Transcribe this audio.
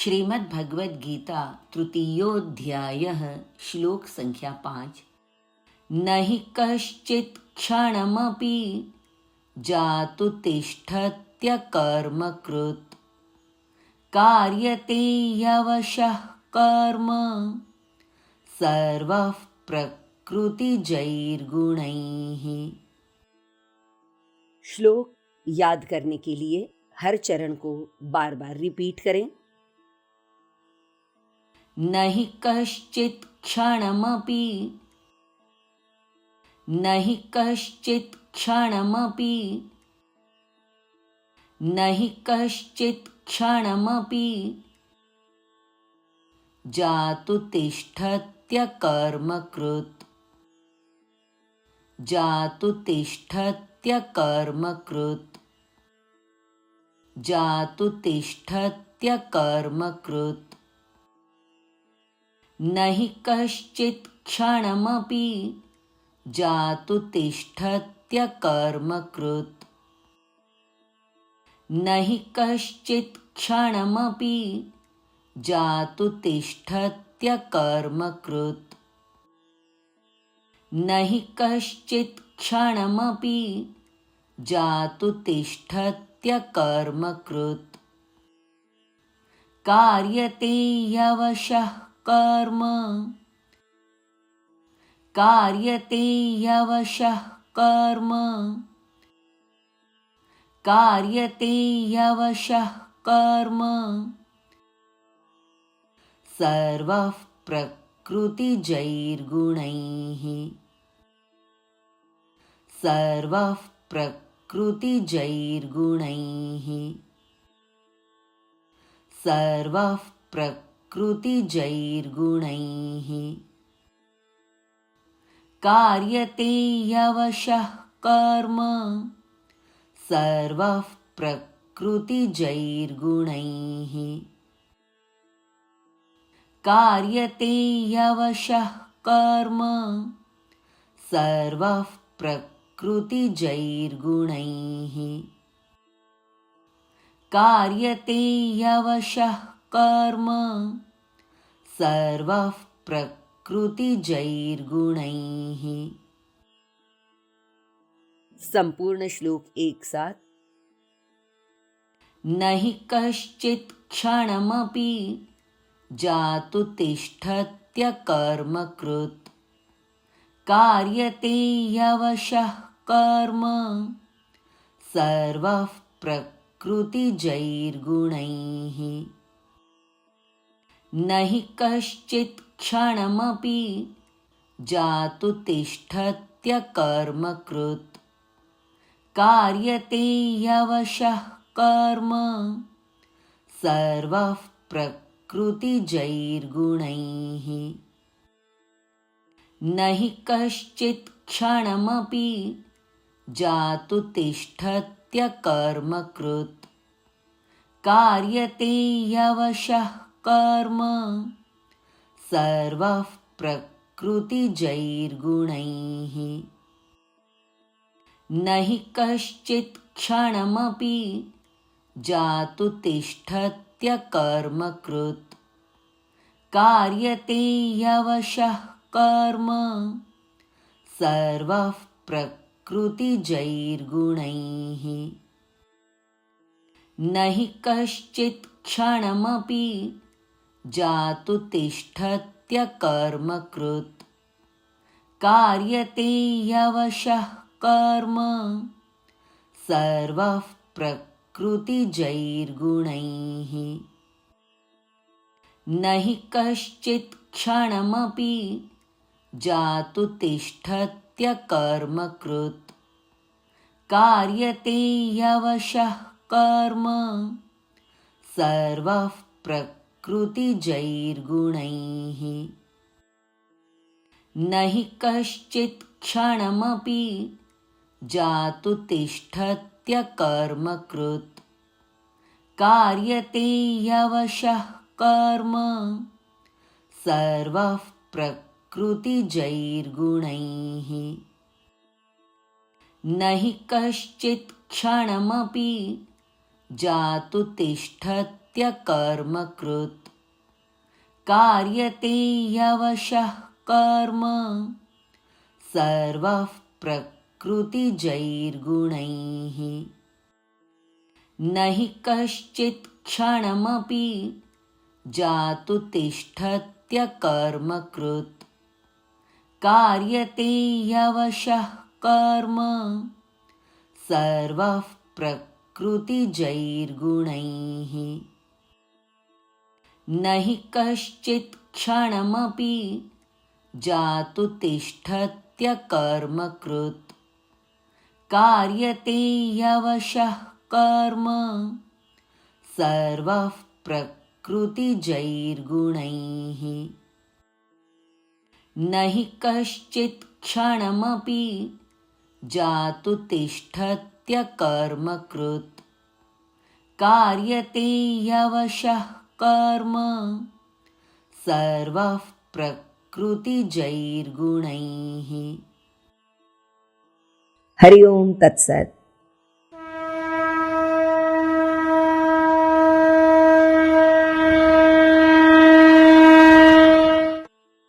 श्रीमद्भगवद गीता तृतीयोऽध्यायः श्लोक संख्या 5। न हि कश्चित् क्षणमपि जातु तिष्ठत्यकर्मकृत् कार्यते यवशः कर्म सर्वः प्रकृतिजैर्गुणैः। श्लोक याद करने के लिए हर चरण को बार बार रिपीट करें। न हि कश्चित् क्षणमपि, न हि कश्चित् क्षणमपि, न हि कश्चित् क्षणमपि जातु तिष्ठत्यकर्मकृत्, जातु तिष्ठत्यकर्मकृत्, जातु तिष्ठत्यकर्मकृत्। न हि कश्चित् क्षणमपि जातु तिष्ठत्यकर्मकृत्, न हि कश्चित् क्षणमपि जातु तिष्ठत्यकर्मकृत्, न हि कश्चित् क्षणमपि जातु तिष्ठत्यकर्मकृत् कार्यते यवशः कर्म, कार्यते यवशः कर्म, कार्यते यवशः कर्म सर्वः प्रकृतिजैर्गुणैः, सर्वः प्रकृतिजैर्गुणैः, सर्वः प्रकृतिजैर्गुणैः। कार्यते यवशः कर्म सर्वः प्रकृतिजैर्गुणैः, कार्यते यवशः कर्म सर्वः प्रकृतिजैर्गुणैः, कार्यते यवशः कर्म सर्वः प्रकृतिजैर्गुणैः। संपूर्ण श्लोक एक साथ। न हि कश्चित् क्षणमपि जातु तिष्ठत्यकर्मकृत् कार्यते यवशः कर्म सर्वः प्रकृतिजैर्गुणैः। न हि कश्चित् क्षणमपि जातु तिष्ठत्यकर्मकृत् कार्यते यवशः कर्म सर्वः प्रकृतिजैर्गुणैः। न हि कश्चित् क्षणमपि जातु तिष्ठत्यकर्मकृत् कार्यते यवशः कर्म सर्वः प्रकृतिजैर्गुणैः। न हि कश्चित् क्षणमपि जातु तिष्ठत्यकर्मकृत् कार्यते यवशः कर्म सर्वः प्रकृतिजैर्गुणैः। न हि कश्चित् क्षणमपि जातु तिष्ठत्यकर्मकृत् कार्यते यवशः कर्म सर्वः प्रकृतिजैर्गुणैः। न हि कश्चित् क्षणमपि जातु तिष्ठत्यकर्मकृत् कार्यते यवशः कर्म सर्वः प्रकृतिजैर्गुणैः। न हि कश्चित् क्षणमपि जातु तिष्ठत्यकर्मकृत् कार्यते यवशः कर्म सर्वः प्रकृतिजैर्गुणैः। न हि कश्चित् क्षणमपि जातु तिष्ठत्यकर्मकृत् कर्मकृत् कार्यते ह्यवशः कर्म सर्वः प्रकृतिजैर्गुणैः न हि कश्चित् क्षणमपि जातु तिष्ठत्यकर्मकृत् कार्यते ह्यवशः कर्म सर्वः प्रकृतिजैर्गुणैः न हि कश्चित् क्षणमपि जातु तिष्ठत्यकर्मकृत् कार्यते ह्यवशः कर्म सर्वः प्रकृतिजैर्गुणैः न हि कश्चित् क्षणमपि जातु तिष्ठत्यकर्मकृत् कार्यते ह्यवशः कर्म सर्वः प्रकृतिजैर्गुणैः। हरि ओम तत्सत्।